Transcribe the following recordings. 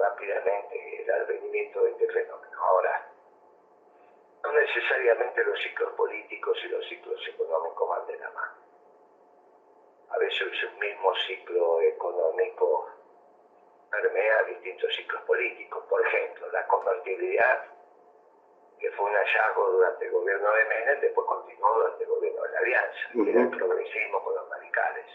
rápidamente el advenimiento de este fenómeno. Ahora, no necesariamente los ciclos políticos y los ciclos económicos van de la mano. A veces un mismo ciclo económico permea distintos ciclos políticos. Por ejemplo, la convertibilidad, que fue un hallazgo durante el gobierno de Menem, después continuó durante el gobierno de la Alianza, que era el progresismo con los radicales.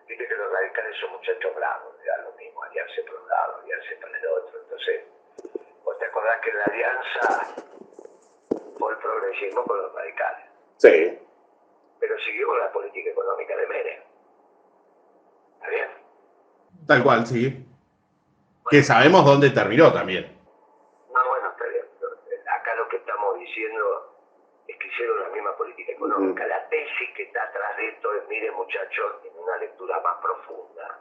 Viste que los radicales son muchachos bravos, le da lo mismo, aliarse por un lado, aliarse para el otro. Entonces, vos te acordás que la Alianza fue el progresismo con los radicales. Sí. Pero siguió con la política económica de Menem. ¿Está bien? Tal cual, sí. Que sabemos dónde terminó también. No, bueno, está bien. Acá lo que estamos diciendo es que hicieron la misma política económica. La tesis que está atrás de esto es, mire muchachos, en una lectura más profunda,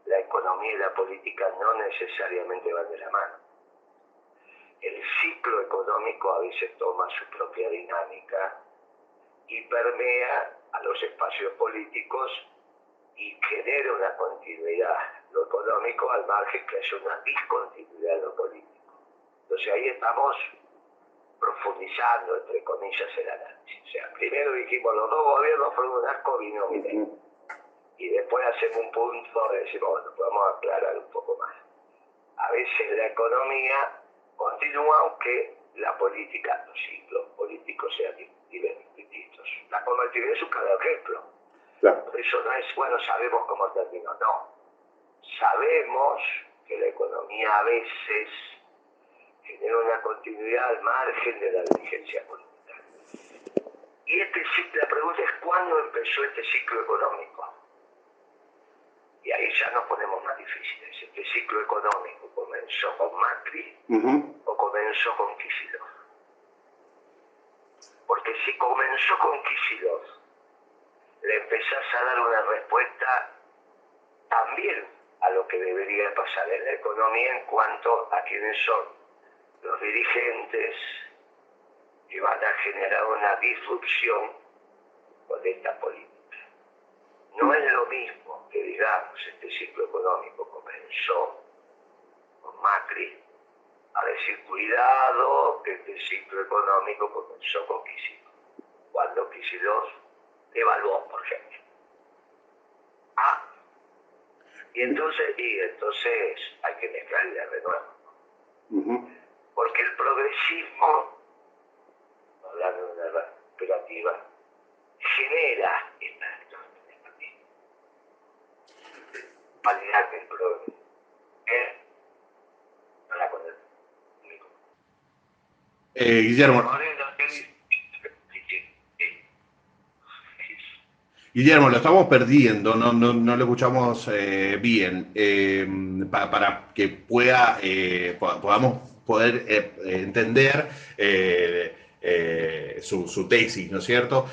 la economía y la política no necesariamente van de la mano. El ciclo económico a veces toma su propia dinámica y permea a los espacios políticos y genera una continuidad lo económico al margen que haya una discontinuidad en lo político. Entonces ahí estamos profundizando, entre comillas, el análisis. O sea, primero dijimos, los dos gobiernos fueron un asco, vino Milei. Y después hacemos un punto y decimos, bueno, podemos aclarar un poco más. A veces la economía continúa aunque la política, los ciclos políticos sean distintos. La convertibilidad es un claro ejemplo. Claro. Por eso no es, bueno, sabemos cómo terminó, no. Sabemos que la economía a veces genera una continuidad al margen de la dirigencia política. Y la pregunta es, ¿cuándo empezó este ciclo económico? Y ahí ya nos ponemos más difíciles. ¿Este ciclo económico comenzó con Macri o comenzó con Kicillof? Porque si comenzó con Kicillof, le empezás a dar una respuesta también a lo que debería pasar en la economía en cuanto a quiénes son los dirigentes que van a generar una disrupción con esta política. No es lo mismo que digamos este ciclo económico comenzó con Macri, a decir cuidado que este ciclo económico comenzó con Kicillof, cuando Kicillof devaluó, por ejemplo. Y entonces hay que mezclarle de nuevo. Porque el progresismo, hablando de una recuperativa, genera esta cualidad del progresismo. Guillermo. Guillermo, lo estamos perdiendo, no lo escuchamos bien. Para que podamos poder entender su tesis, ¿no es cierto?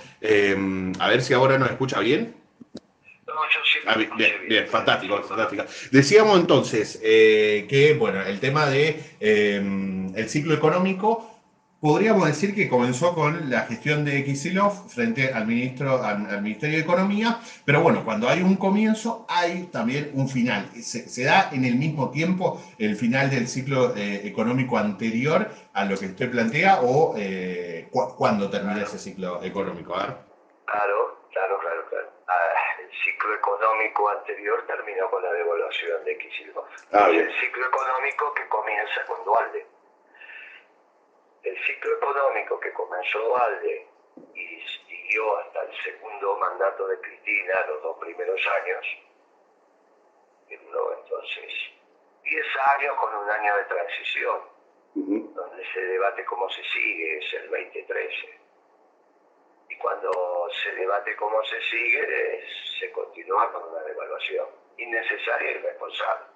A ver si ahora nos escucha bien. No, yo siempre Bien, fantástico. Decíamos entonces que, bueno, el tema de el ciclo económico, podríamos decir que comenzó con la gestión de Kicillof frente al Ministerio de Economía, pero bueno, cuando hay un comienzo, hay también un final. ¿Se da en el mismo tiempo el final del ciclo económico anterior a lo que usted plantea o cuándo termina ese ciclo económico? A ver. Claro. El ciclo económico anterior terminó con la devaluación de Kicillof. Es el ciclo económico que comienza con Duhalde. El ciclo económico que comenzó Duhalde y siguió hasta el segundo mandato de Cristina, los 2 primeros años, que duró entonces 10 años con un año de transición, donde se debate cómo se sigue, es el 2013. Y cuando se debate cómo se sigue, se continúa con una devaluación innecesaria y irresponsable.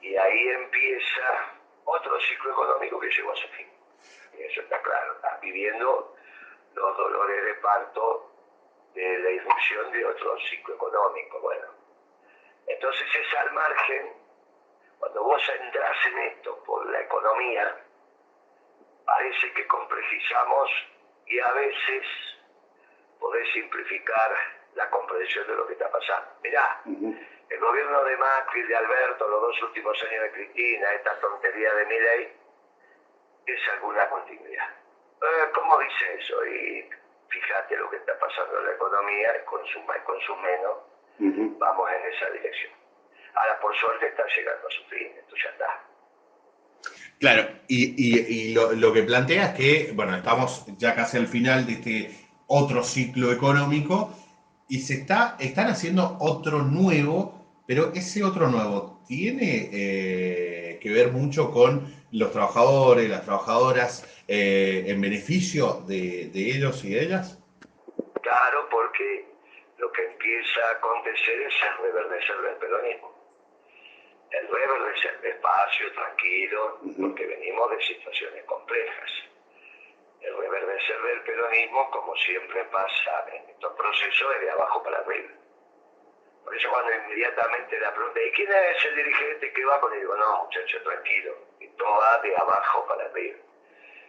Y ahí empieza otro ciclo económico que llegó a su fin. Y eso está claro, estás viviendo los dolores de parto de la irrupción de otro ciclo económico. Bueno, entonces es al margen, cuando vos entras en esto por la economía, parece que complejizamos y a veces podés simplificar la comprensión de lo que está pasando. Mirá, el gobierno de Macri, de Alberto, los 2 últimos años de Cristina, esta tontería de Milei, es alguna continuidad. ¿Cómo dice eso? Y fíjate lo que está pasando en la economía, con su más, con su menos, vamos en esa dirección. Ahora, por suerte, está llegando a su fin, esto ya está. Claro, y lo que plantea es que, bueno, estamos ya casi al final de este otro ciclo económico y están haciendo otro nuevo, pero ese otro nuevo tiene que ver mucho con los trabajadores, las trabajadoras, en beneficio de ellos y de ellas. Claro, porque lo que empieza a acontecer es el reverdecer del peronismo. El reverdecer despacio, tranquilo, porque venimos de situaciones complejas. El reverdecer del peronismo, como siempre pasa en estos procesos, es de abajo para arriba. Por eso cuando inmediatamente la pregunta, ¿y quién es el dirigente que va con él? Digo, no, muchacho, tranquilo, esto va de abajo para arriba.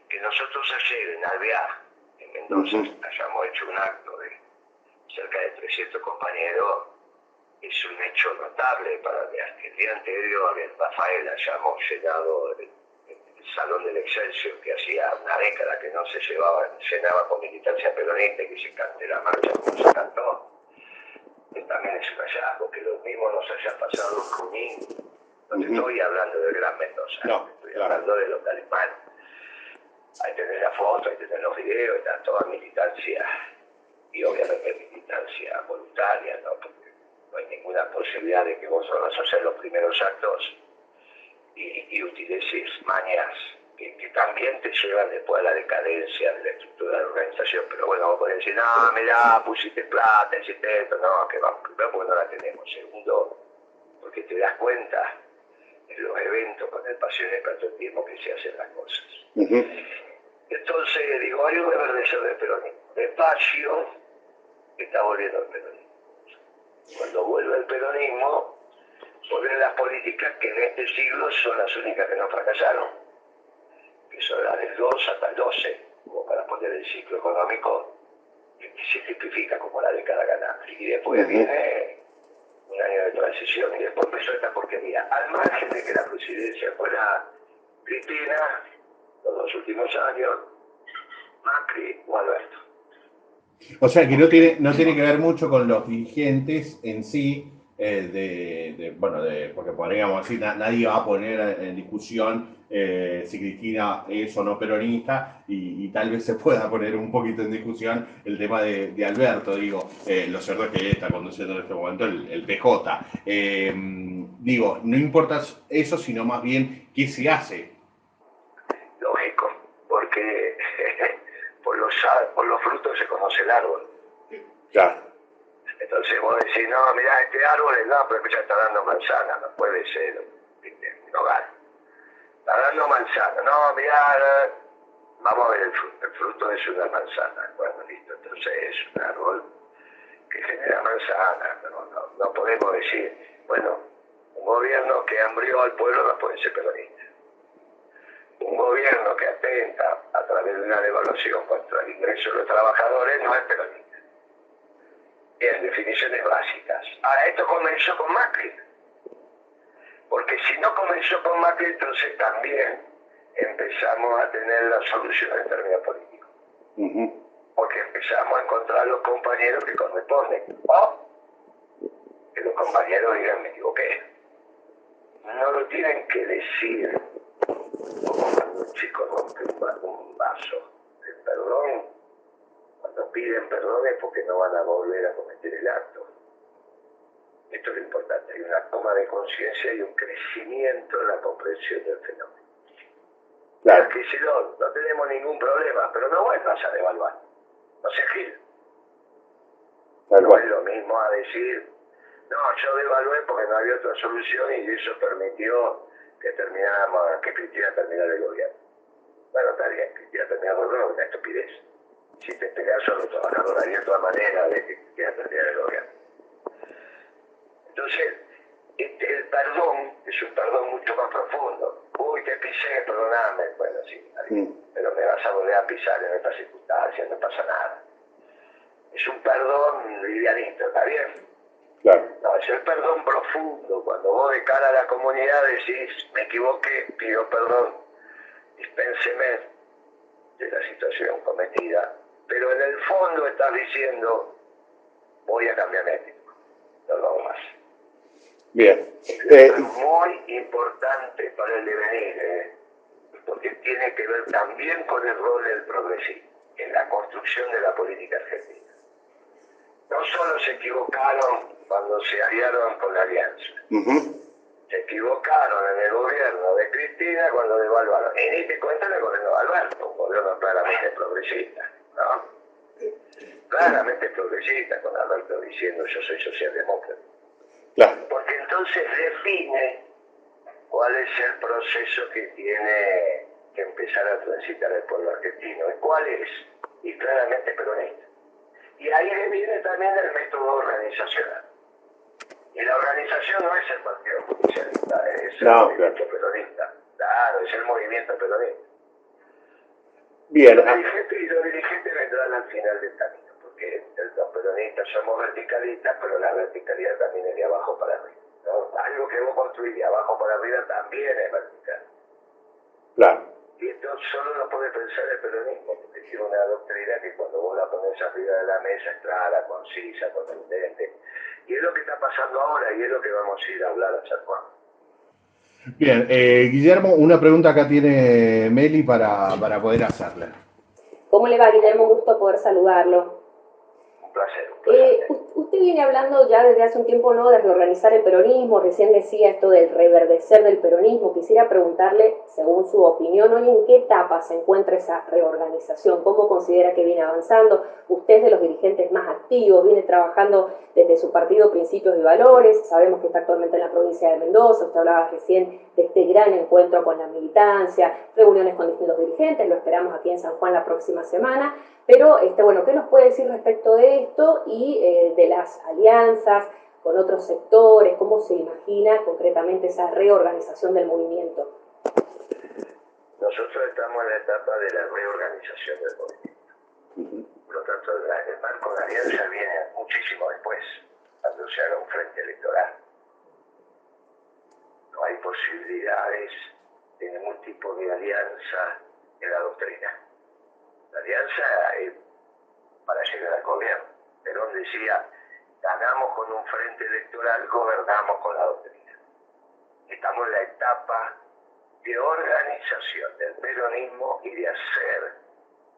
Que nosotros ayer en Alvear, en Mendoza, hayamos hecho un acto de cerca de 300 compañeros, es un hecho notable para Alvear. El día anterior en Rafael hayamos llenado el Salón del Excelsior, que hacía una década que no se llenaba con militancia peronista y que se cante la marcha como se cantó. También es un hallazgo, que lo mismo nos haya pasado en Junín. No te estoy hablando del Gran Mendoza, no, estoy hablando de los alemanes. Ahí tenés la foto, ahí tenés los videos, está toda militancia, y obviamente militancia voluntaria, ¿no? Porque no hay ninguna posibilidad de que vos vas a hacer los primeros actos y utilices mañas que también te llevan después a la decadencia de la estructura de la organización. Pero bueno, vos podés decir, no, mirá, pusiste plata, hiciste esto, no, que vamos, primero porque no la tenemos, segundo, porque te das cuenta en los eventos con el pasión y el patriotismo que se hacen las cosas. Entonces, digo, hay un reverdecer del peronismo. Despacio está volviendo el peronismo. Cuando vuelve el peronismo, vuelven las políticas que en este siglo son las únicas que no fracasaron, que son las del 2 hasta el 12, como para poner el ciclo económico que se tipifica como la década ganada. Y después viene un año de transición y después empezó esta porquería. Al margen de que la presidencia fuera Cristina, los 2 últimos años, Macri o Alberto. O sea que no tiene que ver mucho con los dirigentes en sí, porque podríamos decir, nadie va a poner en discusión si Cristina es o no peronista y tal vez se pueda poner un poquito en discusión el tema de Alberto, digo, lo cierto es que él está conduciendo en este momento el PJ. Digo, no importa eso, sino más bien qué se hace. Lógico, porque por los frutos se conoce el árbol. Claro. Entonces vos decís, no, mirá, este árbol es no, pero ya está dando manzana, no puede ser, no gana. Está dando manzana, no, mirá, vamos a ver el fruto es una manzana. Bueno, listo, entonces es un árbol que genera manzana, no podemos decir, bueno, un gobierno que hambrió al pueblo no puede ser peronista. Un gobierno que atenta a través de una devaluación contra el ingreso de los trabajadores no es peronista. En definiciones básicas. Ahora, esto comenzó con Macri. Porque si no comenzó con Macri, entonces también empezamos a tener la solución en términos políticos. Porque empezamos a encontrar los compañeros que corresponden. O que los compañeros digan, me equivoqué. No lo tienen que decir como cuando un chico rompe un vaso. El perdón, cuando piden perdón es porque no van a volver a cometer el acto. Esto es lo importante, hay una toma de conciencia y un crecimiento en la comprensión del fenómeno. Claro. Que si no tenemos ningún problema, pero no vuelvas a devaluar, no seas gil. No es lo mismo a decir, no, yo devalué porque no había otra solución y eso permitió que Cristina terminara el gobierno. Bueno, está bien, Cristina terminó el gobierno, es una estupidez. Si te pegas a los trabajadores, hay otra manera de que Cristina terminara el gobierno. Entonces, el perdón es un perdón mucho más profundo. Uy, te pisé, perdoname. Bueno, sí, pero me vas a volver a pisar en estas circunstancias, no pasa nada. es un perdón livianito, ¿está bien? Claro. No, es el perdón profundo, cuando vos de cara a la comunidad decís, me equivoqué, pido perdón, dispénseme de la situación cometida, pero en el fondo estás diciendo, voy a cambiar mi actitud, no lo hago más. Bien. Esto es muy importante para el devenir, porque tiene que ver también con el rol del progresismo en la construcción de la política argentina. No solo se equivocaron cuando se aliaron con la Alianza, se equivocaron en el gobierno de Cristina cuando devaluaron. Y ni te cuento el gobierno de Alberto, un gobierno claramente progresista, ¿no? Claramente progresista, con Alberto diciendo yo soy socialdemócrata. Claro. Porque entonces define cuál es el proceso que tiene que empezar a transitar el pueblo argentino. ¿Y cuál es? Y claramente peronista. Y ahí viene también el método organizacional. Y la organización no es el Partido Justicialista, es el movimiento peronista. Claro, es el movimiento peronista. Bien. Los dirigentes vendrán al final del camino, porque los peronistas somos verticalistas, pero la verticalidad también es de abajo para arriba, ¿no? Algo que vos construís de abajo para arriba también es vertical. Claro. Y esto solo lo puede pensar el peronismo, porque tiene una doctrina que cuando vos la pones arriba de la mesa es clara, concisa, contundente. Y es lo que está pasando ahora y es lo que vamos a ir a hablar a San Juan. Bien, Guillermo, una pregunta acá tiene Meli para poder hacerle. ¿Cómo le va, Guillermo? Un gusto poder saludarlo. Un placer. Usted viene hablando ya desde hace un tiempo, ¿no?, de reorganizar el peronismo. Recién decía esto del reverdecer del peronismo. Quisiera preguntarle, según su opinión, hoy en qué etapa se encuentra esa reorganización, cómo considera que viene avanzando. Usted es de los dirigentes más activos, viene trabajando desde su partido Principios y Valores. Sabemos que está actualmente en la provincia de Mendoza. Usted hablaba recién de este gran encuentro con la militancia, reuniones con distintos dirigentes. Lo esperamos aquí en San Juan la próxima semana. Pero, bueno, ¿qué nos puede decir respecto de esto y de las alianzas con otros sectores? ¿Cómo se imagina concretamente esa reorganización del movimiento? Nosotros estamos en la etapa de la reorganización del movimiento. Por lo tanto, el marco de alianza viene muchísimo después, cuando se haga un frente electoral. No hay posibilidades de ningún tipo de alianza en la doctrina. La alianza es para llegar al gobierno. Perón decía, ganamos con un frente electoral, gobernamos con la doctrina. Estamos en la etapa de organización del peronismo y de hacer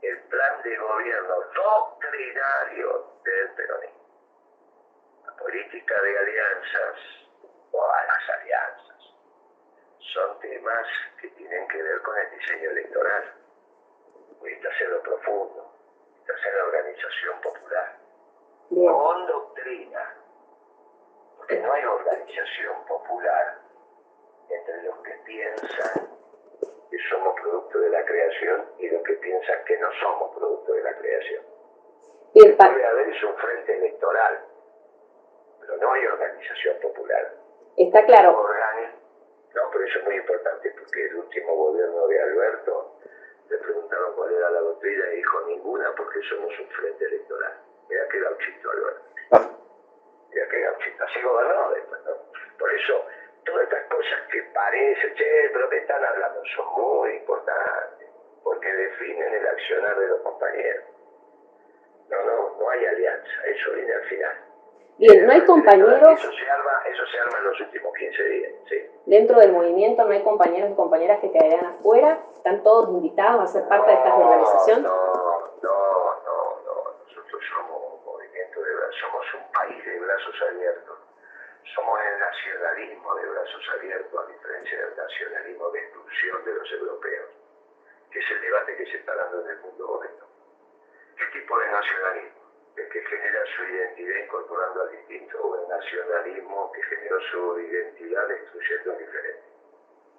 el plan de gobierno doctrinario del peronismo. La política de alianzas, todas las alianzas, son temas que tienen que ver con el diseño electoral. Necesita hacerlo profundo, necesita hacer la organización popular, con doctrina, porque no hay organización popular entre los que piensan que somos producto de la creación y los que piensan que no somos producto de la creación. Puede haber un frente electoral, pero no hay organización popular. Está claro. No, pero eso es muy importante, porque el último gobierno de Alberto le preguntaron cuál era la doctrina y dijo ninguna, porque somos un frente electoral. Mira qué gauchito, Alberto. Mira qué gauchito. Así gobernó después, ¿no? Por eso, todas estas cosas que parecen, pero que están hablando, son muy importantes, porque definen el accionar de los compañeros. No hay alianza, eso viene al final. Bien, no hay compañeros. Eso se arma en los últimos 15 días, sí. Dentro del movimiento no hay compañeros y compañeras que quedarían afuera. ¿Están todos invitados a ser parte de esta organización? No. Nosotros somos un movimiento somos un país de brazos abiertos. Somos el nacionalismo de brazos abiertos, a diferencia del nacionalismo de exclusión de los europeos, que es el debate que se está dando en el mundo hoy, ¿no? ¿Qué tipo de nacionalismo? ¿El que genera su identidad incorporando al distinto, o el nacionalismo que generó su identidad destruyendo al diferente?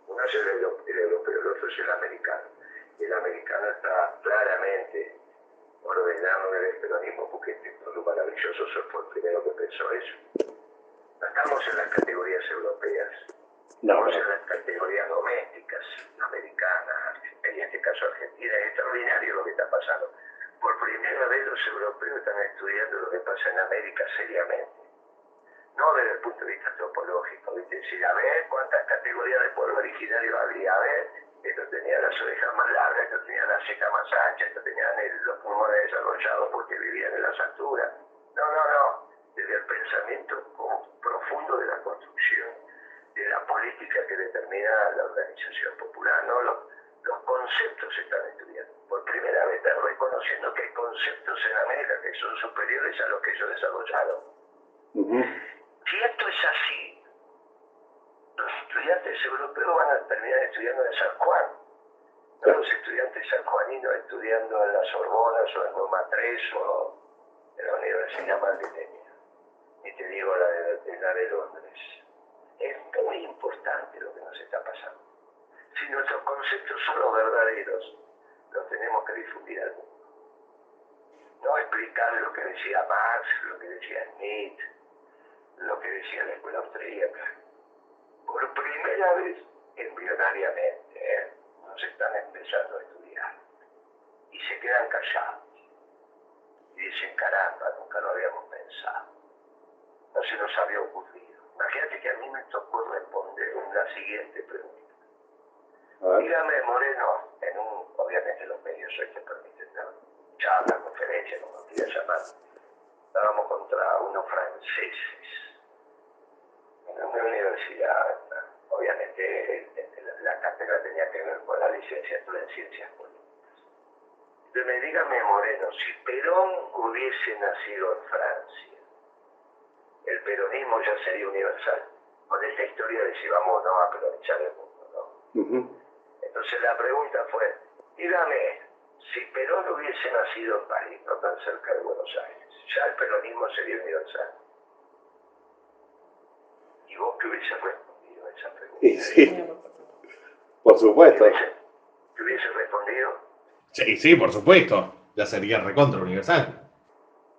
Uno es el europeo, el otro es el americano. Y el americano está claramente ordenado en el peronismo, porque este pueblo maravilloso fue el primero que pensó eso. No estamos en las categorías europeas, estamos en las categorías domésticas, americanas, en este caso Argentina. Es extraordinario lo que está pasando. Por primera primera vez los europeos están estudiando lo que pasa en América seriamente. No desde el punto de vista topológico, ¿viste? Es decir, a ver cuántas categorías de pueblo originario había, a ver, esto tenía las orejas más largas, esto tenía la ceja más ancha, esto tenía los pulmones desarrollados porque vivían en las alturas. No, desde el pensamiento profundo de la construcción, de la política que determina la organización popular, ¿no? Los conceptos se están estudiando. Por primera vez están reconociendo que hay conceptos en América que son superiores a los que ellos desarrollaron. Si esto es así, los estudiantes europeos van a terminar estudiando en San Juan, no los estudiantes sanjuaninos estudiando en la Sorbona o en Roma 3 o en la Universidad Madrileña, ni te digo la de Londres. Es muy importante lo que nos está pasando. Si nuestros conceptos son los verdaderos, los tenemos que difundir al mundo. No explicar lo que decía Marx, lo que decía Smith, lo que decía la escuela austríaca. Por primera vez, embrionariamente, nos están empezando a estudiar. Y se quedan callados. Y dicen, caramba, nunca lo habíamos pensado. No se nos había ocurrido. Imagínate que a mí me tocó responder la siguiente pregunta. Dígame, Moreno, obviamente los medios hoy te permiten charla, conferencia, como quieras llamar. Estábamos contra unos franceses en una universidad. Obviamente la cátedra tenía que ver con la licenciatura en ciencias políticas. Entonces, dígame, Moreno, si Perón hubiese nacido en Francia, el peronismo ya sería universal. Con esta historia de si vamos o no a peronizar el mundo, ¿no? Entonces la pregunta fue, dígame, si Perón hubiese nacido en París, no tan cerca de Buenos Aires, ya el peronismo sería universal. ¿Y vos qué hubiese respondido a esa pregunta? Sí, por supuesto. ¿Qué hubiese respondido? Sí, por supuesto. Ya sería recontra universal.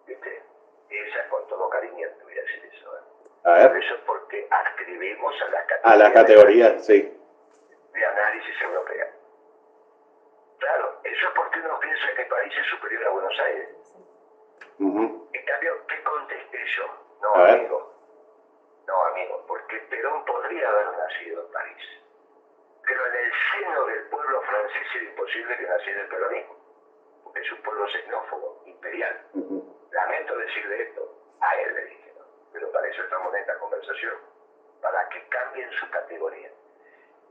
¿Viste? Esa con todo cariño te voy a decir eso. A ver. Por eso es porque adscribimos a las categorías. A las categorías, sí. De análisis europea. Claro, eso es porque uno piensa que París es superior a Buenos Aires. En cambio, ¿qué contesté yo? No, amigo, porque Perón podría haber nacido en París. Pero en el seno del pueblo francés era imposible que naciera el peronismo, porque es un pueblo xenófobo, imperial. Lamento decirle esto, a él le dije, ¿no? Pero para eso estamos en esta conversación, para que cambien su categoría.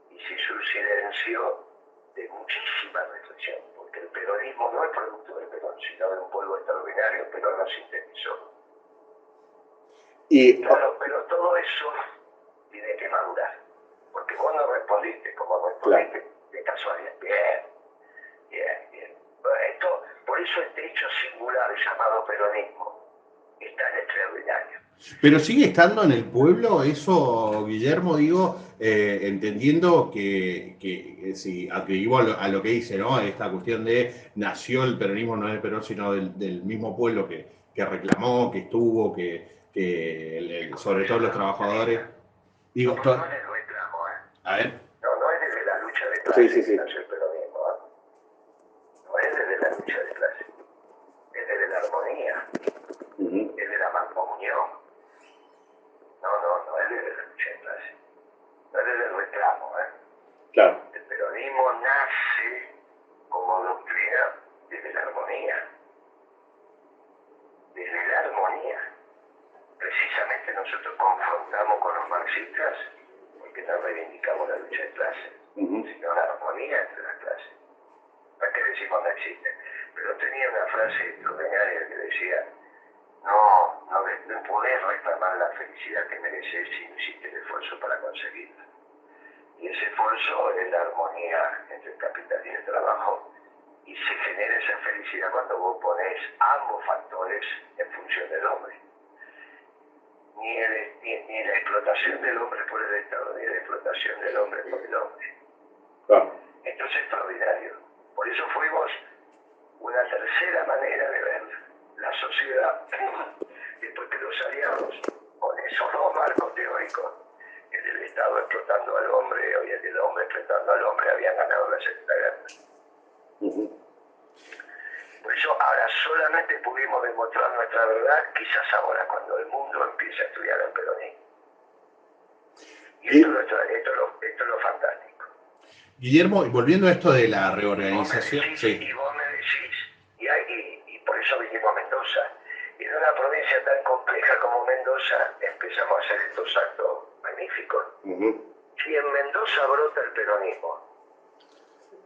Y si su silencio de muchísima reflexión, porque el peronismo no es producto del Perón, sino de un pueblo extraordinario, Perón lo sintetizó. Claro, pero todo eso tiene que madurar, porque vos no respondiste como respondiste, de casualidad. Bien. Por eso este hecho singular llamado peronismo es tan extraordinario. Pero sigue estando en el pueblo eso, Guillermo, digo, entendiendo que si atribuyo a lo que dice, ¿no? Esta cuestión de nació el peronismo no del Perón, sino del mismo pueblo que reclamó, que estuvo, sobre todo los trabajadores. Digo, no es el reclamo, A ver. No es desde la lucha de clase sí. que nació el peronismo, No es desde la lucha de clase, es desde la armonía, es de la mancomunión. No es desde la lucha de clase, no es desde el reclamo, Claro. El peronismo nace como doctrina desde la armonía. Desde la armonía. Precisamente nosotros confrontamos con los marxistas porque no reivindicamos la lucha de clase, sino la armonía entre las clases. No es que decimos no existe, pero tenía una frase extraordinaria que decía, no podés reclamar la felicidad que mereces si no hiciste el esfuerzo para conseguirla. Y ese esfuerzo es la armonía entre el capital y el trabajo, y se genera esa felicidad cuando vos ponés ambos factores en función del hombre. Ni la explotación del hombre por el Estado, ni la explotación del hombre por el hombre. Entonces es extraordinario. Por eso fuimos una tercera manera de ver la sociedad después que los aliados, con esos dos marcos teóricos, el del Estado explotando al hombre y el del hombre explotando al hombre, habían ganado la Segunda Guerra. Por eso ahora solamente pudimos demostrar nuestra verdad, quizás ahora, cuando el mundo empiece a estudiar el peronismo. Y esto es lo fantástico. Guillermo, y volviendo a esto de la reorganización... Y vos me decís, y por eso vinimos a Mendoza. Y en una provincia tan compleja como Mendoza empezamos a hacer estos actos magníficos. Si en Mendoza brota el peronismo,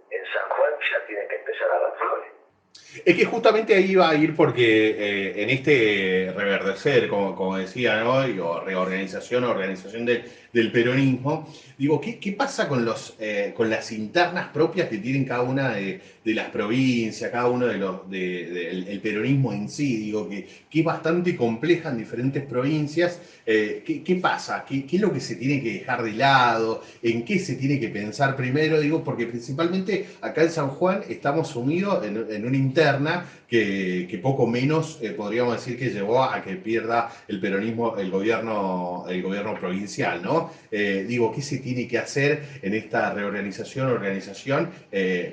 en San Juan ya tiene que empezar a dar flores. Es que justamente ahí iba a ir porque en este reverdecer, como decía, ¿no? O reorganización, organización del peronismo, digo, ¿qué pasa con con las internas propias que tienen cada una de las provincias, cada uno el peronismo en sí? Digo, que es bastante compleja en diferentes provincias. ¿Qué pasa? ¿Qué es lo que se tiene que dejar de lado? ¿En qué se tiene que pensar primero? Digo, porque principalmente acá en San Juan estamos sumidos en una interna que poco menos podríamos decir que llevó a que pierda el peronismo, el gobierno provincial, ¿no? Digo, ¿qué se tiene que hacer en esta organización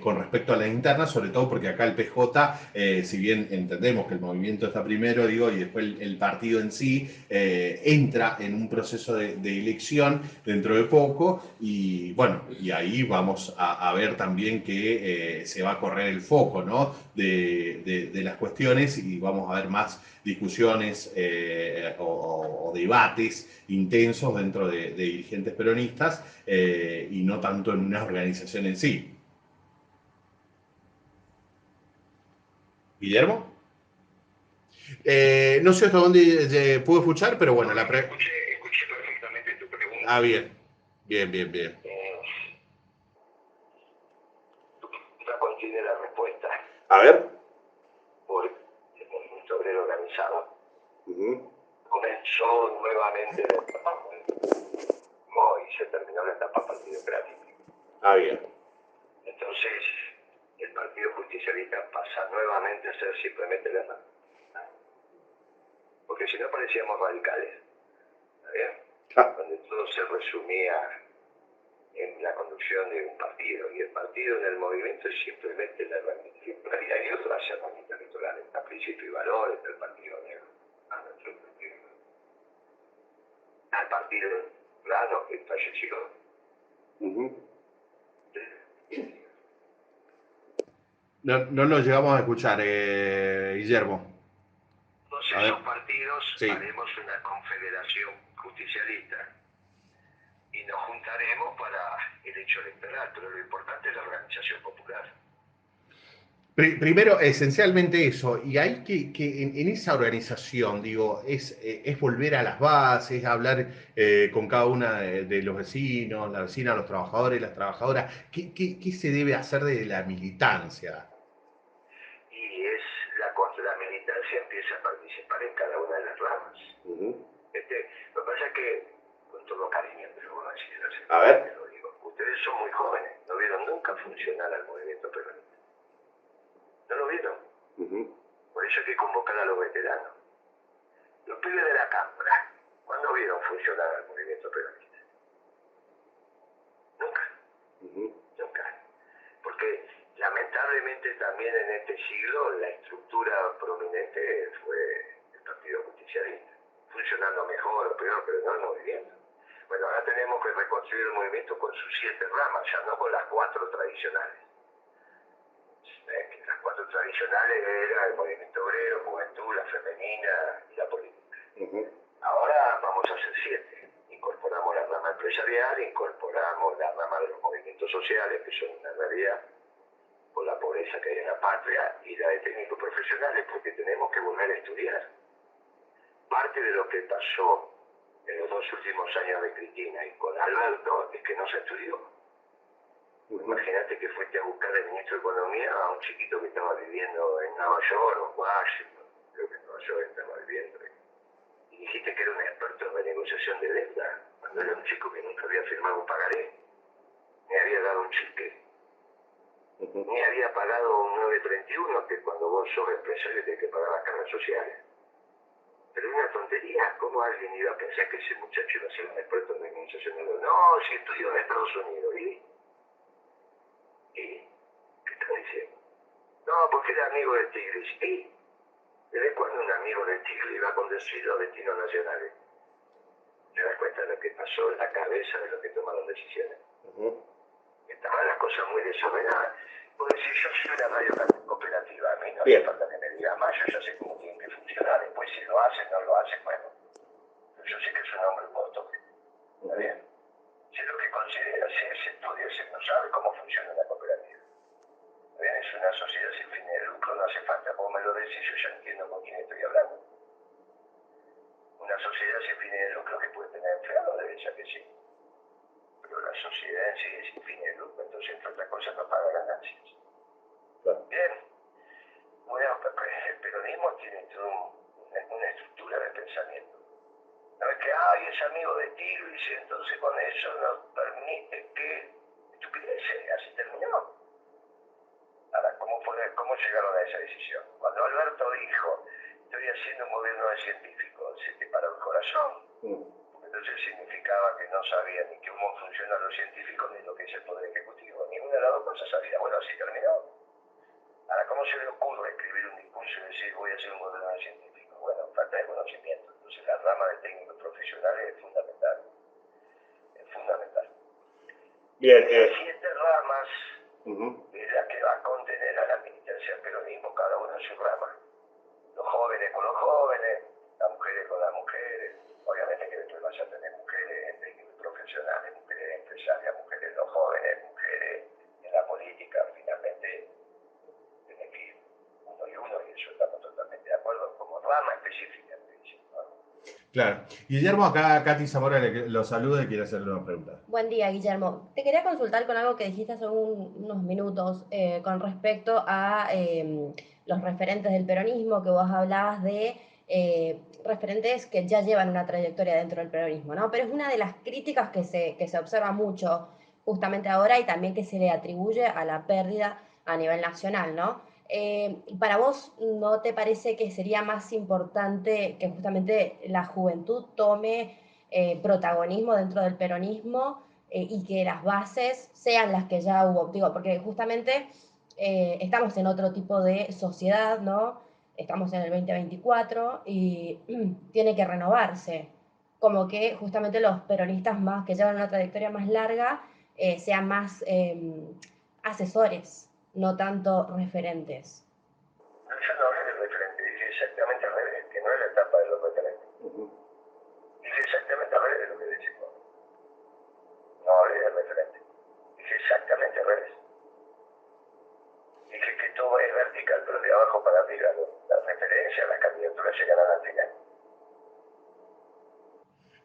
con respecto a la interna? Sobre todo porque acá el PJ, si bien entendemos que el movimiento está primero, digo, y después el partido en sí entra en un proceso de elección dentro de poco, y bueno, y ahí vamos a ver también que se va a correr el foco, ¿no? de las cuestiones, y vamos a ver más discusiones o debates intensos dentro de dirigentes peronistas y no tanto en una organización en sí. ¿Guillermo? No sé hasta dónde puedo escuchar, pero bueno, Escuché perfectamente tu pregunta. Ah, bien. Bien. Tu pregunta contiene la respuesta. A ver. Por el movimiento obrero organizado. Comenzó nuevamente la etapa y se terminó la etapa partidocrática. Ah, bien. Entonces, el Partido Justicialista pasa nuevamente a ser simplemente la mano. Porque si no parecíamos radicales. ¿Está bien? Donde todo se resumía en la conducción de un partido. Y el partido en el movimiento es simplemente la herramienta. Y hay otras herramientas electorales. Está principio y valores del Partido Negro. Al partido plano que falleció. No lo llegamos a escuchar, Guillermo. Todos esos partidos Sí. haremos una confederación justicialista y nos juntaremos para el hecho electoral, pero lo importante es la organización popular. Primero, esencialmente eso, y hay que en esa organización, digo, es volver a las bases, hablar con cada una de los vecinos, la vecina, los trabajadores, las trabajadoras. ¿Qué se debe hacer desde la militancia? Y la militancia empieza a participar en cada una de las ramas. Lo que pasa es que, con todo cariño, pero voy a decir así, a ver. lo digo, ustedes son muy jóvenes, no vieron nunca funcionar al movimiento peronista. ¿No lo vieron? Por eso hay que convocar a los veteranos. Los pibes de la Cámara, ¿cuándo vieron funcionar al movimiento peronista? Nunca. Nunca. Porque lamentablemente también en este siglo la estructura prominente fue el Partido Justicialista. Funcionando mejor o peor, pero no el movimiento. Bueno, ahora tenemos que reconstruir el movimiento con sus 7 ramas, ya no con las 4 tradicionales. Las 4 tradicionales eran el movimiento obrero, juventud, la femenina y la política. Ahora vamos a hacer 7. Incorporamos la rama empresarial, incorporamos la rama de los movimientos sociales, que son una realidad por la pobreza que hay en la patria, y la de técnicos profesionales, porque tenemos que volver a estudiar. Parte de lo que pasó en los 2 últimos años de Cristina y con Alberto es que no se estudió. Imagínate que fuiste a buscar al ministro de Economía a un chiquito que estaba viviendo en Nueva York o Washington, creo que en Nueva York estaba viviendo, y dijiste que era un experto en renegociación de deuda, cuando era un chico que nunca había firmado un pagaré, ni había dado un cheque, ni había pagado un 931, que cuando vos sos empresario tenés que pagar las cargas sociales. Pero es una tontería. ¿Cómo alguien iba a pensar que ese muchacho iba a ser un experto en renegociación de deuda? No, si estudió en Estados Unidos. ¿Y? ¿Qué están diciendo? No, porque era amigo de Tigris. ¿Y desde cuándo un amigo de Tigris va a conducir los destinos nacionales? ¿Te das cuenta de lo que pasó en la cabeza de los que tomaron decisiones? Estaban las cosas muy desordenadas. Porque si yo soy una radio cooperativa, a mí no hace falta que me diga más, yo ya sé cómo tiene que funcionar. Después si lo hacen, no lo hacen, bueno. Pero yo sé que es un hombre un costo. ¿Está bien? Sé lo que considera, si ese estudio, si no sabe cómo funciona una cooperativa. ¿Está bien? Es una sociedad sin fines de lucro, no hace falta. Vos me lo decís, yo ya entiendo con quién estoy hablando. Una sociedad sin fines de lucro que puede tener empleados, debe ser que sí. Pero la sociedad en sí es sin fines de lucro, entonces entre otras cosas no paga ganancias. Bien. Bueno, el peronismo tiene toda una estructura de pensamiento. No es que, es amigo de Tigris y entonces con eso nos permite que... Estupideces, así terminó. Ahora, ¿cómo llegaron a esa decisión? Cuando Alberto dijo, estoy haciendo un gobierno de científicos, se te paró el corazón. Entonces significaba que no sabía ni cómo funcionan los científicos ni lo que es el Poder Ejecutivo. Ninguna de las dos cosas sabía. Bueno, así terminó. Ahora, ¿cómo se le ocurre escribir un discurso y decir voy a hacer un gobierno de científicos? Bueno, falta de conocimiento. Entonces la rama de técnicos profesionales es fundamental. Es fundamental. Bien, 7 ramas es la que va a contener a la militancia del peronismo, cada uno en su rama. Los jóvenes con los jóvenes, las mujeres con las mujeres. Obviamente que después vas a tener mujeres técnicos profesionales, mujeres empresarias, mujeres en los jóvenes, mujeres en la política. Finalmente, tiene que ir uno y uno, y eso estamos totalmente de acuerdo, como rama específica. Claro. Guillermo, acá Katy Zamora lo saluda y quiere hacerle una pregunta. Buen día, Guillermo. Te quería consultar con algo que dijiste hace unos minutos con respecto a los referentes del peronismo, que vos hablabas de referentes que ya llevan una trayectoria dentro del peronismo, ¿no? Pero es una de las críticas que se observa mucho justamente ahora y también que se le atribuye a la pérdida a nivel nacional, ¿no? ¿Para vos no te parece que sería más importante que justamente la juventud tome protagonismo dentro del peronismo y que las bases sean las que ya hubo? Digo, porque justamente estamos en otro tipo de sociedad, ¿no? Estamos en el 2024 y tiene que renovarse. Como que justamente los peronistas más que llevan una trayectoria más larga sean más asesores, no tanto referentes. No, yo no hablé de referente, dije exactamente al revés, que no es la etapa de los referentes. Dije exactamente al revés de lo que dice. No hablé de referente, dije exactamente al revés. Dije que todo es vertical, pero de abajo para arriba, las referencias, las candidaturas llegarán al final.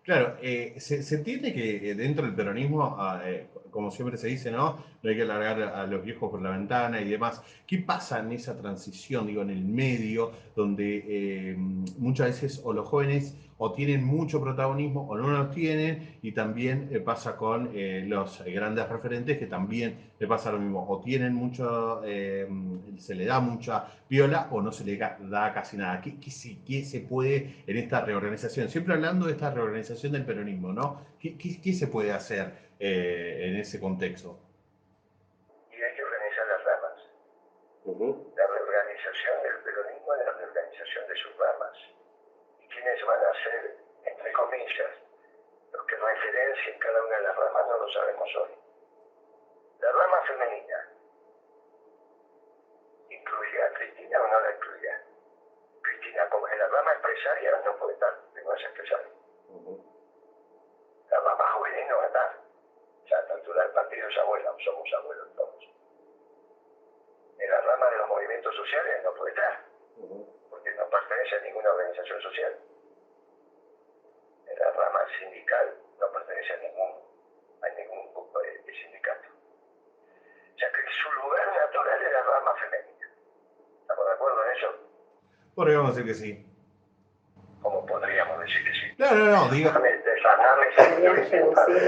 Claro, se entiende que dentro del peronismo, como siempre se dice, ¿no? No hay que largar a los viejos por la ventana y demás. ¿Qué pasa en esa transición, digo, en el medio, donde muchas veces o los jóvenes o tienen mucho protagonismo o no lo tienen? Y también pasa con los grandes referentes, que también le pasa lo mismo. O tienen mucho, se le da mucha viola o no se le da casi nada. ¿Qué se puede en esta reorganización? Siempre hablando de esta reorganización del peronismo, ¿no? ¿Qué se puede hacer en ese contexto? Y hay que organizar las ramas. La reorganización del peronismo es la reorganización de sus ramas. ¿Y quiénes van a ser, entre comillas, los que referencien cada una de las ramas? No lo sabemos hoy. La rama femenina, ¿incluirá a Cristina o no la incluirá? Cristina, como en la rama empresaria, no puede estar, porque no es empresaria. La rama juvenil no va a estar. O sea, a la altura del partido es abuela, somos abuelos todos. En la rama de los movimientos sociales no puede estar, porque no pertenece a ninguna organización social. En la rama sindical no pertenece a ningún grupo de sindicato. O sea que su lugar natural es la rama femenina. ¿Estamos de acuerdo en eso? Podríamos decir que sí. ¿Cómo podríamos decir que sí? No, digo...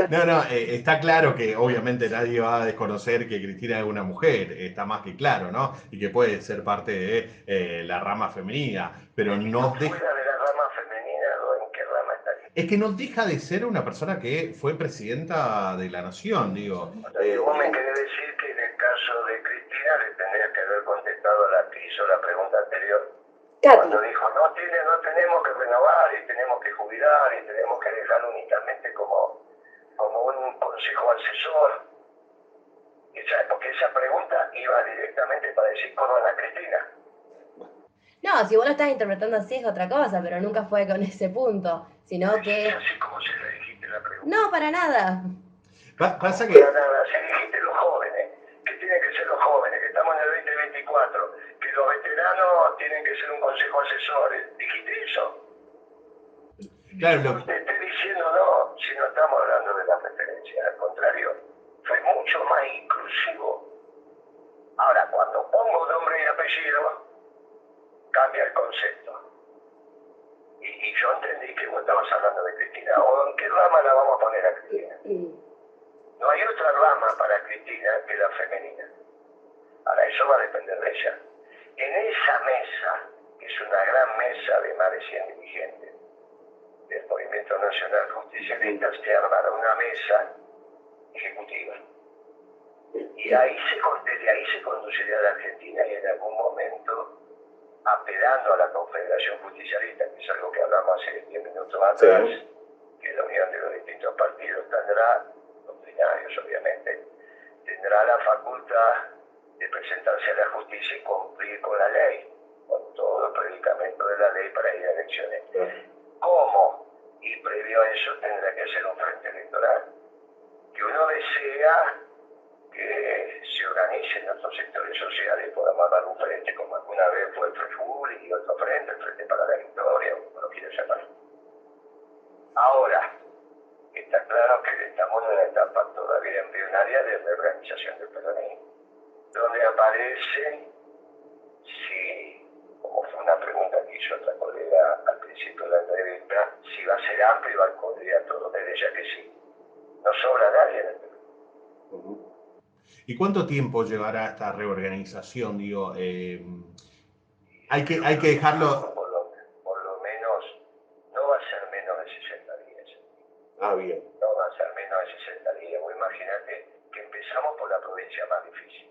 No, está claro que obviamente nadie va a desconocer que Cristina es una mujer, está más que claro, ¿no? Y que puede ser parte de la rama femenina, pero no deja... Fuera de la rama femenina, ¿en qué rama estaría? Es que no deja de ser una persona que fue presidenta de la nación, digo. O sea, vos me querés decir que en el caso de Cristina le tendría que haber contestado a la Cuando dijo, no tenemos que renovar y tenemos que jubilar y tenemos que dejar únicamente como un consejo asesor. Porque esa pregunta iba directamente para decir cómo Ana Cristina. No, si vos lo estás interpretando así es otra cosa, pero nunca fue con ese punto, sino que... ¿Es así como se le dijiste la pregunta? No, para nada. Pasa que... Para nada, se dijiste los jóvenes, que tienen que ser los jóvenes, que estamos en el 2024, que los veteranos tienen que ser un consejo asesor. ¿Dijiste eso? Claro, No te estoy diciendo no, si no estamos hablando de las referencias, al contrario, fue mucho más inclusivo. Ahora, cuando pongo nombre y apellido, cambia el concepto. Y yo entendí que vos estabas hablando de Cristina. ¿O en qué rama la vamos a poner a Cristina? No hay otra rama para Cristina que la femenina. Ahora, eso va a depender de ella. En esa mesa, que es una gran mesa de más de 100 dirigentes del Movimiento Nacional Justicialista, se armará una mesa ejecutiva. Y desde ahí se conduciría a la Argentina y en algún momento, apelando a la Confederación Justicialista, que es algo que hablamos hace 10 minutos atrás, que la unión de los distintos partidos tendrá, doctrinarios obviamente, tendrá la facultad de presentarse a la justicia y cumplir con la ley, con todo el predicamento de la ley para ir a elecciones. ¿Cómo? Y previo a eso tendrá que hacer un frente electoral. Que uno desea que se organicen otros sectores sociales y podamos dar un frente, como alguna vez fue el FREJUL y otro frente, el Frente para la Victoria, o como lo quiera llamar. Ahora, está claro que estamos en una etapa todavía embrionaria de reorganización del peronismo, donde aparecen, como fue una pregunta que hizo otra colega al principio de la entrevista, si va a ser amplio y va a cubrir a todos, desde ya que sí. No sobra nadie en el Perú. ¿Y cuánto tiempo llevará esta reorganización? Digo, hay que dejarlo... Por lo menos, no va a ser menos de 60 días. Bien. No va a ser menos de 60 días. Vos imaginate que empezamos por la provincia más difícil,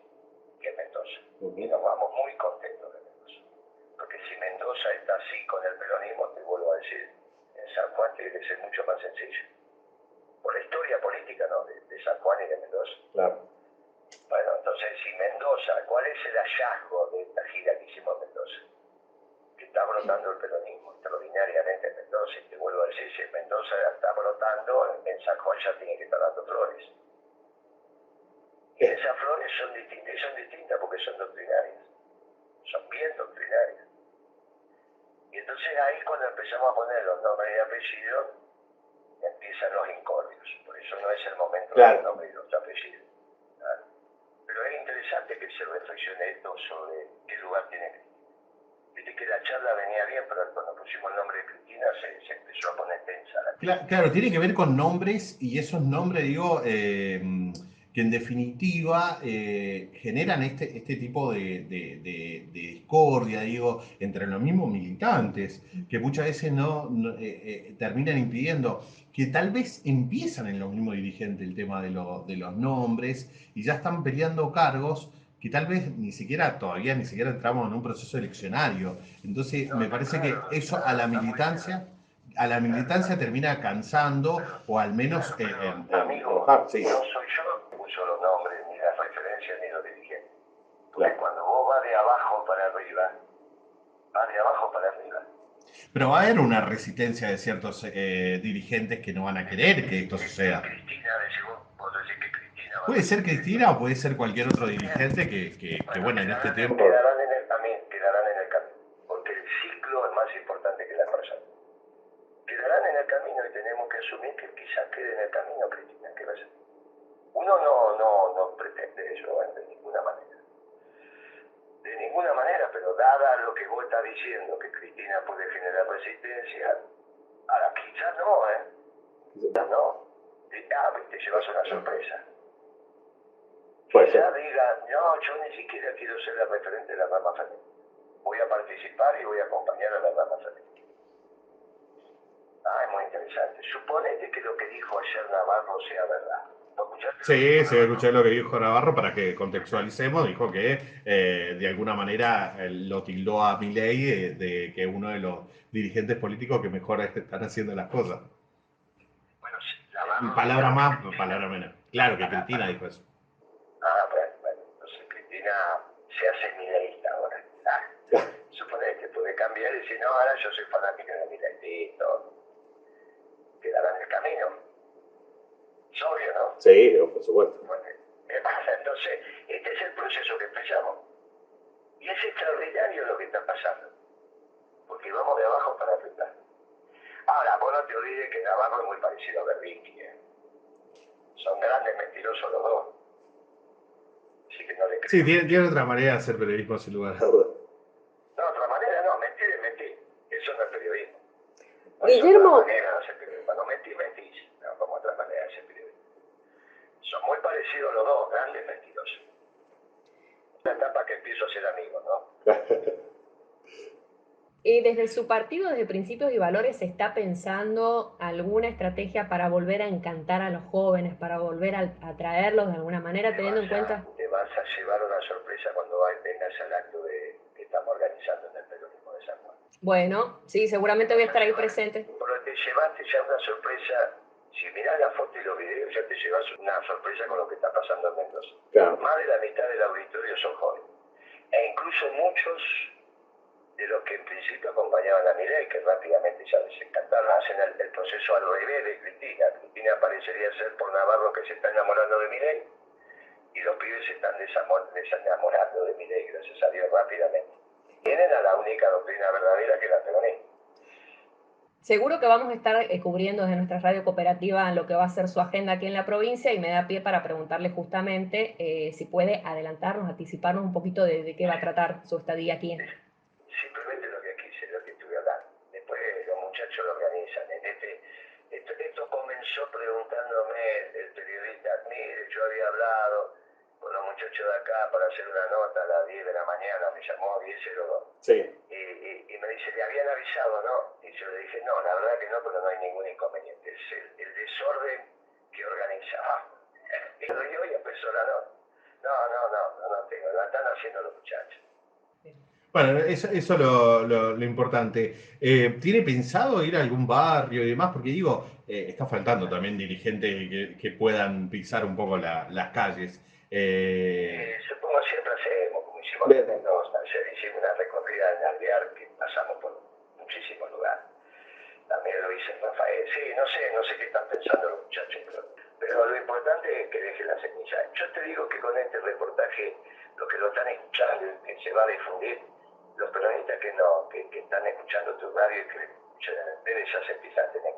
que es Mendoza. Y nos vamos muy contentos de Mendoza. Porque si Mendoza está así con el peronismo, te vuelvo a decir, en San Juan tiene que ser mucho más sencillo. Por la historia política, ¿no? De San Juan y de Mendoza. Claro. Bueno, entonces, si Mendoza, ¿cuál es el hallazgo de esta gira que hicimos en Mendoza? Que está brotando el peronismo extraordinariamente en Mendoza, y te vuelvo a decir, si en Mendoza está brotando, en San Juan ya tiene que estar dando flores. Y esas flores son distintas porque son doctrinarias, son bien doctrinarias. Y entonces ahí cuando empezamos a poner los nombres y apellidos, empiezan los incordios. Por eso no es el momento de los nombres y los apellidos. ¿Claro? Pero es interesante que se reflexione esto sobre qué lugar tiene Cristina. Viste que la charla venía bien, pero cuando pusimos el nombre de Cristina se empezó a poner tensa. Claro, tiene que ver con nombres, y esos nombres, digo, que en definitiva generan este tipo de discordia, digo, entre los mismos militantes, que muchas veces terminan impidiendo, que tal vez empiezan en los mismos dirigentes el tema de los nombres, y ya están peleando cargos que tal vez todavía ni siquiera entramos en un proceso eleccionario. Entonces, me parece que eso a la militancia termina cansando, o al menos... Amigo, sí. No soy yo que uso los nombres, ni las referencias, ni los dirigentes. Porque cuando vos vas de abajo para arriba, Pero va a haber una resistencia de ciertos dirigentes que no van a querer que esto suceda. Cristina, vos decís que Cristina... Puede ser Cristina o puede ser cualquier otro dirigente que bueno, en este tiempo... Quedarán en el camino, porque el ciclo es más importante que la persona. Quedarán en el camino y tenemos que asumir que quizás quede en el camino Cristina, ¿qué va a ser? Uno no pretende eso de ninguna manera. De ninguna manera, pero dada lo que vos estás diciendo, que Cristina puede generar resistencia, ahora quizás no, Quizás no. Te llevas una sorpresa. Quizás diga, no, yo ni siquiera quiero ser la referente de la rama femenina. Voy a participar y voy a acompañar a la rama femenina. Es muy interesante. Suponete que lo que dijo ayer Navarro sea verdad. Sí, se escuché lo que dijo Navarro para que contextualicemos. Dijo que de alguna manera lo tildó a Milei de que es uno de los dirigentes políticos que mejor están haciendo las cosas. Bueno, sí, Navarro. Palabra más, palabra menos. Claro que Cristina dijo eso. Bueno, entonces Cristina se hace mileísta ahora. Supone que puede cambiar y decir, no, ahora yo soy fanática de Milei, listo. Quedará en el camino. Es obvio, ¿no? Sí, por supuesto. Bueno, ¿qué pasa? Entonces, este es el proceso que empezamos. Y es extraordinario lo que está pasando. Porque vamos de abajo para arriba. Ahora, vos no te olvides que Navarro es muy parecido a Berbisky. Son grandes mentirosos los dos. Así que no le creo. Sí, tiene otra manera de hacer periodismo sin lugar a dudas. No, otra manera no, mentir es mentir. Eso no es periodismo. No Guillermo. Es otra manera de hacer periodismo. Cuando mentís. No, como otra manera de hacer periodismo. Son muy parecidos los dos, grandes mentirosos. La etapa que empiezo a ser amigo, ¿no? Desde su partido, desde Principios y Valores, ¿se está pensando alguna estrategia para volver a encantar a los jóvenes, para volver a atraerlos de alguna manera, teniendo en cuenta? Te vas a llevar una sorpresa cuando vengas al acto que estamos organizando en el peronismo de San Juan. Bueno, sí, seguramente voy a estar ahí presente. Pero te llevaste ya una sorpresa. Si mirás la foto y los videos, ya te llevas una sorpresa con lo que está pasando en Mendoza. Claro. Más de la mitad del auditorio son jóvenes. E incluso muchos de los que en principio acompañaban a Milei, que rápidamente ya les encantaron, hacen el proceso al revés de Cristina. Cristina parecería ser por Navarro que se está enamorando de Milei, y los pibes se están desenamorando de Milei, gracias a Dios, rápidamente. Tienen a la única doctrina verdadera que es la peronista. Seguro que vamos a estar cubriendo desde nuestra radio cooperativa lo que va a ser su agenda aquí en la provincia, y me da pie para preguntarle justamente si puede adelantarnos, anticiparnos un poquito de qué va a tratar su estadía aquí. Simplemente lo que quise, lo que estuve hablando. Después los muchachos lo organizan. Esto comenzó preguntándome el periodista, mire, yo había hablado con los muchachos de acá para hacer una nota a las 10 de la mañana, me llamó a 10:02. Sí. Y me dice, ¿le habían avisado, no? Y yo le dije, no, la verdad que no, pero no hay ningún inconveniente. Es el desorden que organizaba. Y hoy empezó la nota. No tengo, la están haciendo los muchachos. Bueno, eso es lo importante. ¿Tiene pensado ir a algún barrio y demás? Porque digo, está faltando también dirigentes que puedan pisar un poco las calles. Supongo siempre hacemos, como hicimos en Mendoza, hicimos una recorrida en Alvear que pasamos por muchísimos lugares. También lo hice en Rafael. Sí, no sé qué están pensando los muchachos, pero lo importante es que dejen la semilla. Yo te digo que con este reportaje, los que lo están escuchando, que se va a difundir, los peronistas que están escuchando tu radio y que escuchan ya se empiezan a tener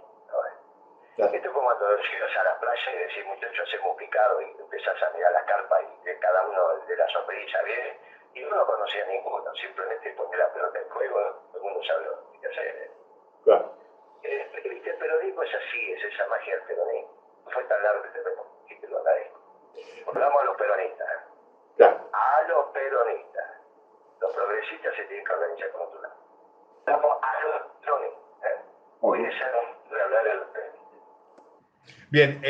Esto es como cuando llegas a la playa y decís, muchachos, hacemos picado, y empezás a mirar la carpa y de cada uno de la sombrilla viene, y no conocía ninguno, simplemente poner la pelota en juego, todo el mundo sabe lo que hacer. Claro. El peronismo es así, es esa magia del peronismo. No fue tan largo que te lo agradezco. Hablamos a los peronistas. Claro. A los peronistas. Los progresistas se tienen que organizar con otro lado. Hablamos a los peronistas. Hoy es de hablar a los peronistas. Bien,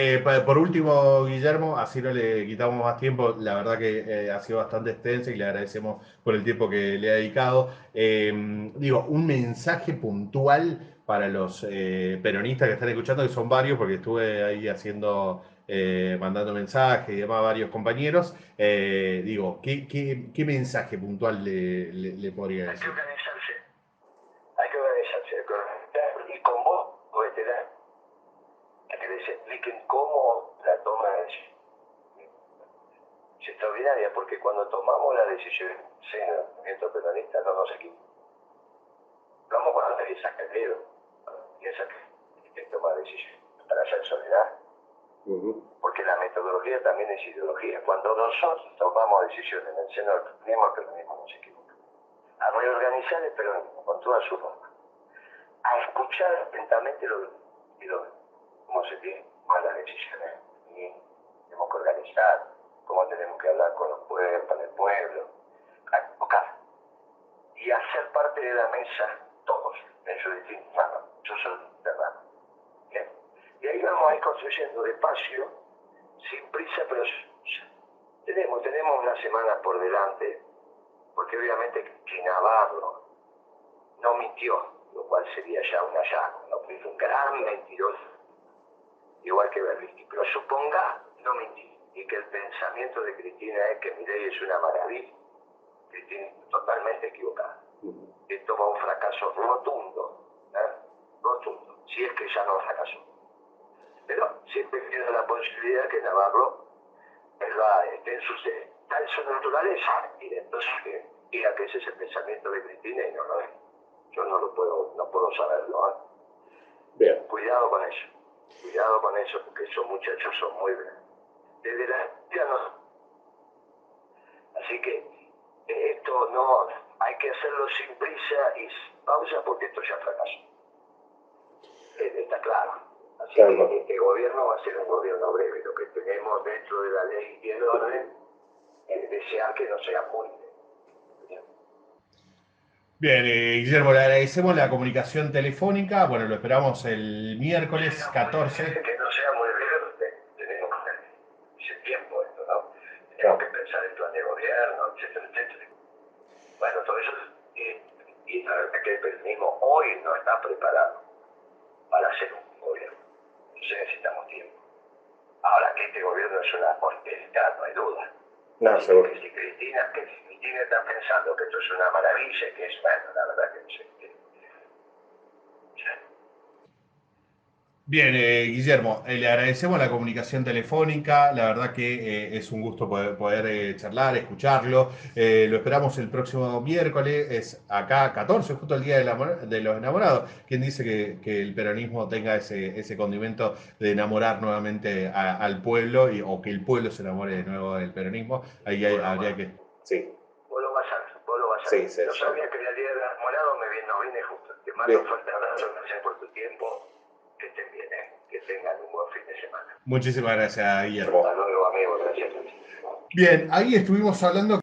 por último, Guillermo, así no le quitamos más tiempo, la verdad que ha sido bastante extensa y le agradecemos por el tiempo que le ha dedicado. Digo, un mensaje puntual para los peronistas que están escuchando, que son varios, porque estuve ahí mandando mensajes y demás a varios compañeros. Digo, ¿qué mensaje puntual le podría decir? Hay que organizarse, y con vos, que les expliquen cómo la toma es extraordinaria, porque cuando tomamos la decisión en el movimiento peronista no nos equivocamos. Vamos cuando nadie saca el dedo, piensa que toma decisiones para hacer soledad, porque la metodología también es ideología. Cuando nosotros tomamos decisiones en el seno del peronismo no se equivoca. A reorganizar el peronismo con toda su forma, a escuchar atentamente cómo se tienen las decisiones, y tenemos que organizar, cómo tenemos que hablar con los pueblos, con el pueblo, a tocar y hacer parte de la mesa todos en sus distintas ramas. Yo soy de rama. Y ahí vamos a ir construyendo despacio, sin prisa, pero tenemos una semana por delante, porque obviamente que Navarro no mintió, lo cual sería ya un hallazgo, ¿no? Fue un gran mentiroso, igual que Berlusconi, pero suponga no mentir, y que el pensamiento de Cristina es que Milei es una maravilla. Cristina totalmente equivocada. Esto va a un fracaso rotundo, rotundo, si es que ya no fracasó. Pero siempre queda la posibilidad que Navarro esté en su naturaleza, y entonces que diga que ese es el pensamiento de Cristina y no lo es. Yo no puedo saberlo. Bien. Cuidado con eso, porque esos muchachos son muy grandes. Desde la así que esto no hay que hacerlo sin prisa y sin pausa, porque esto ya fracasó. Está claro. Así que este gobierno va a ser un gobierno breve. Lo que tenemos dentro de la ley y el orden es desear que no sea muy breve. Bien, Guillermo, le agradecemos la comunicación telefónica. Bueno, lo esperamos el miércoles 14. Que no sea muy breve, tenemos ese tiempo esto, ¿no? Tenemos que pensar el plan de gobierno, etcétera, etcétera. Bueno, todo eso, y la verdad que el peronismo hoy no está preparado para hacer un gobierno. Entonces necesitamos tiempo. Ahora que este gobierno es una porquería, no hay duda. No, seguro. Que si Cristina está pensando que esto es una maravilla, que es, bueno, la verdad que no sé. Bien, Guillermo, le agradecemos la comunicación telefónica. La verdad que es un gusto poder charlar, escucharlo. Lo esperamos el próximo miércoles, es acá 14, justo el día de los enamorados. ¿Quién dice que el peronismo tenga ese condimento de enamorar nuevamente al pueblo o que el pueblo se enamore de nuevo del peronismo? Ahí habría que... Sí. Vos lo vas a Sí, hacer. Yo sabía que el día del enamorado nos viene justo. Te mando un fuerte abrazo, gracias por tu tiempo. Que estén bien, que tengan un buen fin de semana. Muchísimas gracias, Guillermo. Hasta luego, amigos. Gracias. Bien, ahí estuvimos hablando...